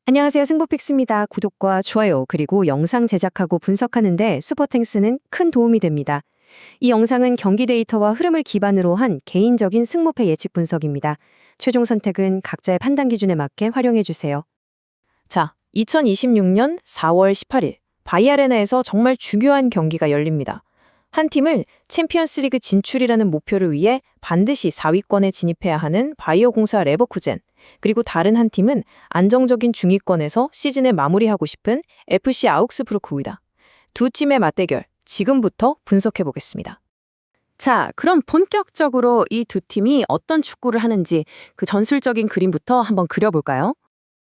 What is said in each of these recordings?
안녕하세요. 승부픽스입니다. 구독과 좋아요, 그리고 영상 제작하고 분석하는데 슈퍼탱스는 큰 도움이 됩니다. 이 영상은 경기 데이터와 흐름을 기반으로 한 개인적인 승부패 예측 분석입니다. 최종 선택은 각자의 판단 기준에 맞게 활용해 주세요. 자, 2026년 4월 18일 바이아레나에서 정말 중요한 경기가 열립니다. 한 팀을 챔피언스리그 진출이라는 목표를 위해 반드시 4위권에 진입해야 하는 바이어공사 레버쿠젠, 그리고 다른 한 팀은 안정적인 중위권에서 시즌을 마무리하고 싶은 FC 아우크스부르크이다. 두 팀의 맞대결, 지금부터 분석해 보겠습니다. 자, 그럼 본격적으로 이 두 팀이 어떤 축구를 하는지 그 전술적인 그림부터 한번 그려볼까요?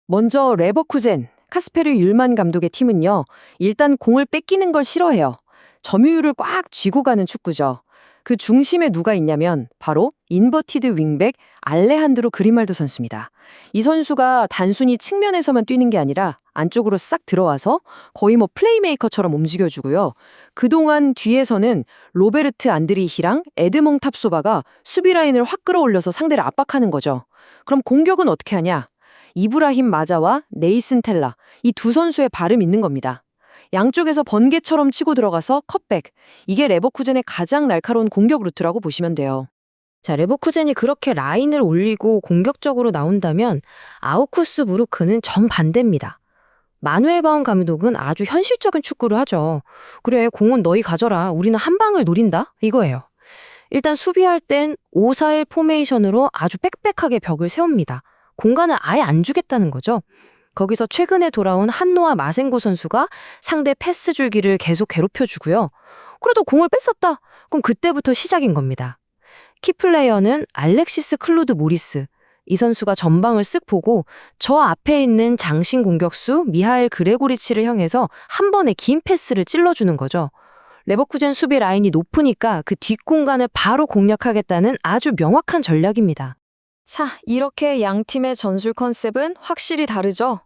먼저 레버쿠젠, 카스페르 율만 감독의 팀은요. 일단 공을 뺏기는 걸 싫어해요. 점유율을 꽉 쥐고 가는 축구죠. 그 중심에 누가 있냐면 바로 인버티드 윙백 알레한드로 그리말도 선수입니다. 이 선수가 단순히 측면에서만 뛰는 게 아니라 안쪽으로 싹 들어와서 거의 플레이메이커처럼 움직여주고요. 그동안 뒤에서는 로베르트 안드리히랑 에드몽 탑소바가 수비 라인을 확 끌어올려서 상대를 압박하는 거죠. 그럼 공격은 어떻게 하냐? 이브라힘 마자와 네이슨 텔라, 이 두 선수의 발음 있는 겁니다. 양쪽에서 번개처럼 치고 들어가서 컷백. 이게 레버쿠젠의 가장 날카로운 공격 루트라고 보시면 돼요. 자, 레버쿠젠이 그렇게 라인을 올리고 공격적으로 나온다면 아우크스부르크는 정반대입니다. 마누엘 바운 감독은 아주 현실적인 축구를 하죠. 그래, 공은 너희 가져라. 우리는 한 방을 노린다. 이거예요. 일단 수비할 땐 5-4-1 포메이션으로 아주 빽빽하게 벽을 세웁니다. 공간을 아예 안 주겠다는 거죠. 거기서 최근에 돌아온 한노아 마센고 선수가 상대 패스 줄기를 계속 괴롭혀주고요. 그래도 공을 뺐었다. 그럼 그때부터 시작인 겁니다. 키플레이어는 알렉시스 클로드 모리스. 이 선수가 전방을 쓱 보고 저 앞에 있는 장신 공격수 미하엘 그레고리치를 향해서 한 번에 긴 패스를 찔러주는 거죠. 레버쿠젠 수비 라인이 높으니까 그 뒷공간을 바로 공략하겠다는 아주 명확한 전략입니다. 자, 이렇게 양 팀의 전술 컨셉은 확실히 다르죠?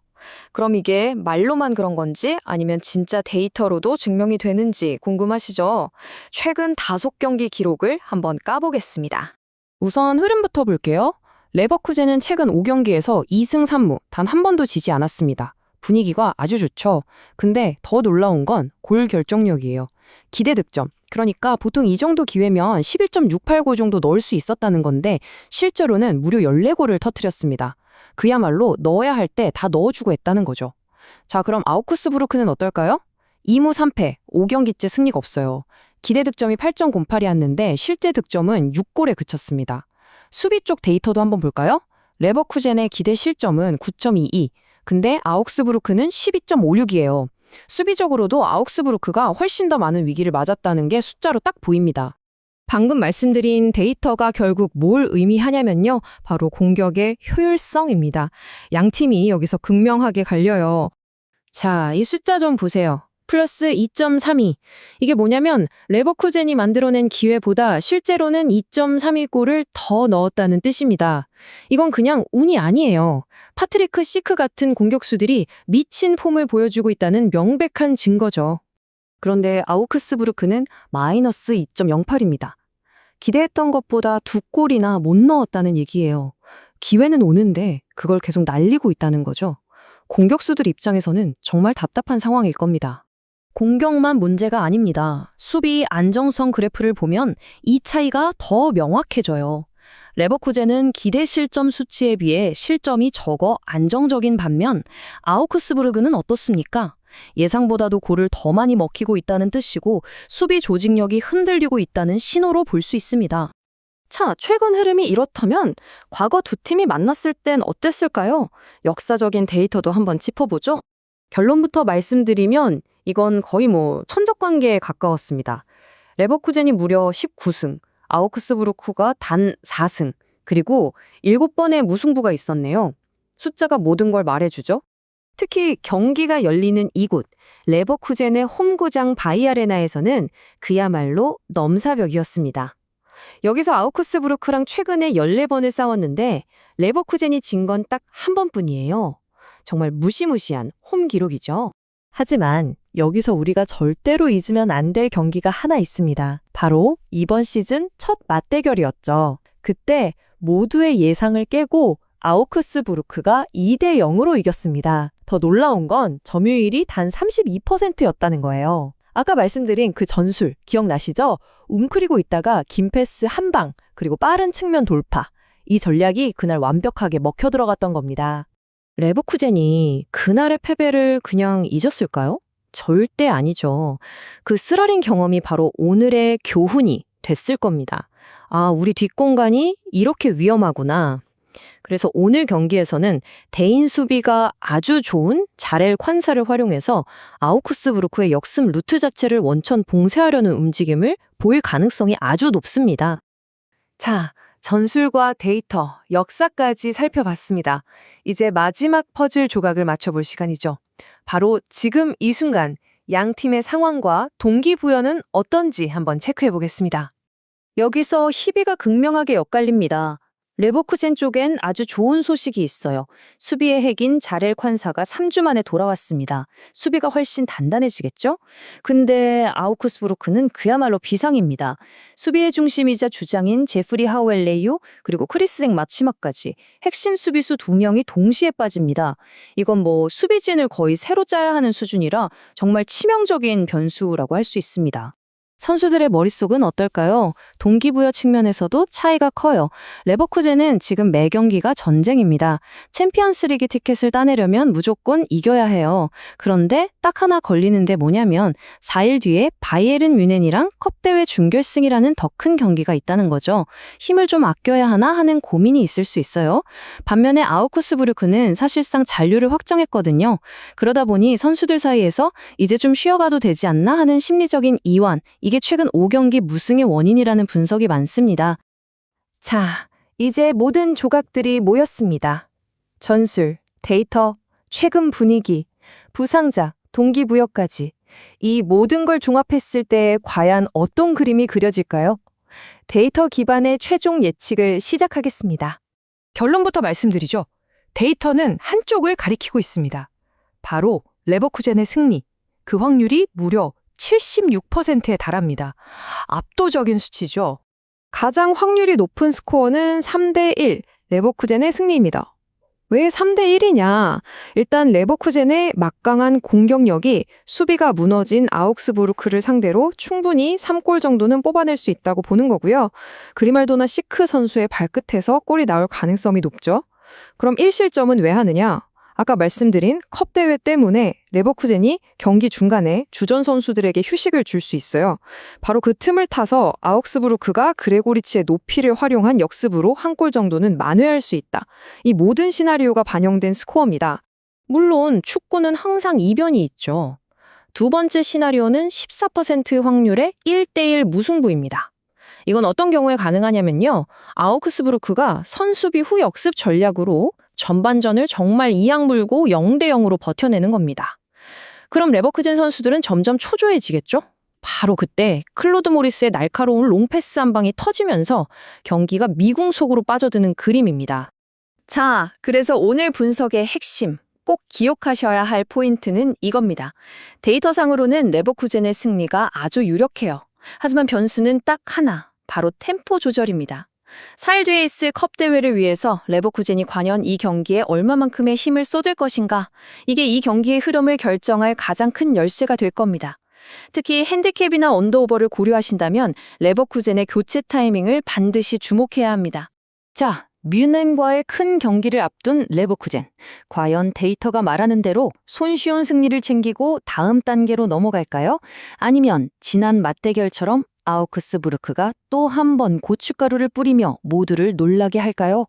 그럼 이게 말로만 그런 건지 아니면 진짜 데이터로도 증명이 되는지 궁금하시죠? 최근 5경기 기록을 한번 까보겠습니다. 우선 흐름부터 볼게요. 레버쿠젠은 최근 5경기에서 2승 3무, 단 한 번도 지지 않았습니다. 분위기가 아주 좋죠. 근데 더 놀라운 건 골 결정력이에요. 기대 득점. 그러니까 보통 이 정도 기회면 11.689 정도 넣을 수 있었다는 건데 실제로는 무려 14골을 터뜨렸습니다. 그야말로 넣어야 할 때 다 넣어주고 했다는 거죠. 자, 그럼 아우크스부르크는 어떨까요? 2무 3패, 5경기째 승리가 없어요. 기대 득점이 8.08이었는데 실제 득점은 6골에 그쳤습니다. 수비 쪽 데이터도 한번 볼까요? 레버쿠젠의 기대 실점은 9.22, 근데 아우크스부르크는 12.56이에요. 수비적으로도 아우크스부르크가 훨씬 더 많은 위기를 맞았다는 게 숫자로 딱 보입니다. 방금 말씀드린 데이터가 결국 뭘 의미하냐면요. 바로 공격의 효율성입니다. 양 팀이 여기서 극명하게 갈려요. 자, 이 숫자 좀 보세요. 플러스 2.32. 이게 뭐냐면 레버쿠젠이 만들어낸 기회보다 실제로는 2.32골을 더 넣었다는 뜻입니다. 이건 그냥 운이 아니에요. 파트리크 시크 같은 공격수들이 미친 폼을 보여주고 있다는 명백한 증거죠. 그런데 아우크스부르크는 마이너스 2.08입니다. 기대했던 것보다 2골이나 못 넣었다는 얘기예요. 기회는 오는데 그걸 계속 날리고 있다는 거죠. 공격수들 입장에서는 정말 답답한 상황일 겁니다. 공격만 문제가 아닙니다. 수비 안정성 그래프를 보면 이 차이가 더 명확해져요. 레버쿠젠은 기대 실점 수치에 비해 실점이 적어 안정적인 반면 아우크스부르크는 어떻습니까? 예상보다도 골을 더 많이 먹히고 있다는 뜻이고 수비 조직력이 흔들리고 있다는 신호로 볼 수 있습니다. 자, 최근 흐름이 이렇다면 과거 두 팀이 만났을 땐 어땠을까요? 역사적인 데이터도 한번 짚어보죠. 결론부터 말씀드리면 이건 거의 천적관계에 가까웠습니다. 레버쿠젠이 무려 19승, 아우크스부르크가 단 4승, 그리고 7번의 무승부가 있었네요. 숫자가 모든 걸 말해주죠. 특히 경기가 열리는 이곳, 레버쿠젠의 홈구장 바이아레나에서는 그야말로 넘사벽이었습니다. 여기서 아우크스부르크랑 최근에 14번을 싸웠는데 레버쿠젠이 진 건 딱 한 번뿐이에요. 정말 무시무시한 홈 기록이죠. 하지만 여기서 우리가 절대로 잊으면 안 될 경기가 하나 있습니다. 바로 이번 시즌 첫 맞대결이었죠. 그때 모두의 예상을 깨고 아우크스부르크가 2대 0으로 이겼습니다. 더 놀라운 건 점유율이 단 32%였다는 거예요. 아까 말씀드린 그 전술 기억나시죠? 웅크리고 있다가 긴 패스 한 방, 그리고 빠른 측면 돌파. 이 전략이 그날 완벽하게 먹혀 들어갔던 겁니다. 레버쿠젠이 그날의 패배를 그냥 잊었을까요? 절대 아니죠. 그 쓰라린 경험이 바로 오늘의 교훈이 됐을 겁니다. 아, 우리 뒷공간이 이렇게 위험하구나. 그래서 오늘 경기에서는 대인 수비가 아주 좋은 자렐 콴사를 활용해서 아우크스부르크의 역습 루트 자체를 원천 봉쇄하려는 움직임을 보일 가능성이 아주 높습니다. 자, 전술과 데이터, 역사까지 살펴봤습니다. 이제 마지막 퍼즐 조각을 맞춰볼 시간이죠. 바로 지금 이 순간 양 팀의 상황과 동기부여는 어떤지 한번 체크해 보겠습니다. 여기서 희비가 극명하게 엇갈립니다. 레버쿠젠 쪽엔 아주 좋은 소식이 있어요. 수비의 핵인 자렐 콴사가 3주 만에 돌아왔습니다. 수비가 훨씬 단단해지겠죠? 근데 아우크스부르크는 그야말로 비상입니다. 수비의 중심이자 주장인 제프리 하우엘레이오 그리고 크리스생 마치마까지 핵심 수비수 2명이 동시에 빠집니다. 이건 뭐 수비진을 거의 새로 짜야 하는 수준이라 정말 치명적인 변수라고 할 수 있습니다. 선수들의 머릿속은 어떨까요? 동기부여 측면에서도 차이가 커요. 레버쿠젠은 지금 매 경기가 전쟁입니다. 챔피언스리그 티켓을 따내려면 무조건 이겨야 해요. 그런데 딱 하나 걸리는 데 뭐냐면 4일 뒤에 바이에른 뮌헨이랑 컵대회 준결승이라는 더 큰 경기가 있다는 거죠. 힘을 좀 아껴야 하나 하는 고민이 있을 수 있어요. 반면에 아우크스부르크는 사실상 잔류를 확정했거든요. 그러다 보니 선수들 사이에서 이제 좀 쉬어가도 되지 않나 하는 심리적인 이완, 이게 최근 5경기 무승의 원인이라는 분석이 많습니다. 자, 이제 모든 조각들이 모였습니다. 전술, 데이터, 최근 분위기, 부상자, 동기부여까지. 이 모든 걸 종합했을 때 과연 어떤 그림이 그려질까요? 데이터 기반의 최종 예측을 시작하겠습니다. 결론부터 말씀드리죠. 데이터는 한쪽을 가리키고 있습니다. 바로 레버쿠젠의 승리. 그 확률이 무려 76%에 달합니다. 압도적인 수치죠. 가장 확률이 높은 스코어는 3대1, 레버쿠젠의 승리입니다. 왜 3대1이냐? 일단 레버쿠젠의 막강한 공격력이 수비가 무너진 아우크스부르크를 상대로 충분히 3골 정도는 뽑아낼 수 있다고 보는 거고요. 그리말도나 시크 선수의 발끝에서 골이 나올 가능성이 높죠. 그럼 1실점은 왜 하느냐? 아까 말씀드린 컵 대회 때문에 레버쿠젠이 경기 중간에 주전 선수들에게 휴식을 줄 수 있어요. 바로 그 틈을 타서 아우크스부르크가 그레고리치의 높이를 활용한 역습으로 한 골 정도는 만회할 수 있다. 이 모든 시나리오가 반영된 스코어입니다. 물론 축구는 항상 이변이 있죠. 두 번째 시나리오는 14% 확률의 1대1 무승부입니다. 이건 어떤 경우에 가능하냐면요. 아우크스부르크가 선수비 후 역습 전략으로 전반전을 정말 이악 물고 0대 0으로 버텨내는 겁니다. 그럼 레버쿠젠 선수들은 점점 초조해지겠죠? 바로 그때 클로드 모리스의 날카로운 롱패스 한 방이 터지면서 경기가 미궁 속으로 빠져드는 그림입니다. 자, 그래서 오늘 분석의 핵심, 꼭 기억하셔야 할 포인트는 이겁니다. 데이터상으로는 레버쿠젠의 승리가 아주 유력해요. 하지만 변수는 딱 하나, 바로 템포 조절입니다. 4일 뒤에 있을 컵 대회를 위해서 레버쿠젠이 과연 이 경기에 얼마만큼의 힘을 쏟을 것인가? 이게 이 경기의 흐름을 결정할 가장 큰 열쇠가 될 겁니다. 특히 핸디캡이나 언더오버를 고려하신다면 레버쿠젠의 교체 타이밍을 반드시 주목해야 합니다. 자, 뮌헨과의 큰 경기를 앞둔 레버쿠젠. 과연 데이터가 말하는 대로 손쉬운 승리를 챙기고 다음 단계로 넘어갈까요? 아니면 지난 맞대결처럼 아우크스부르크가 또 한 번 고춧가루를 뿌리며 모두를 놀라게 할까요?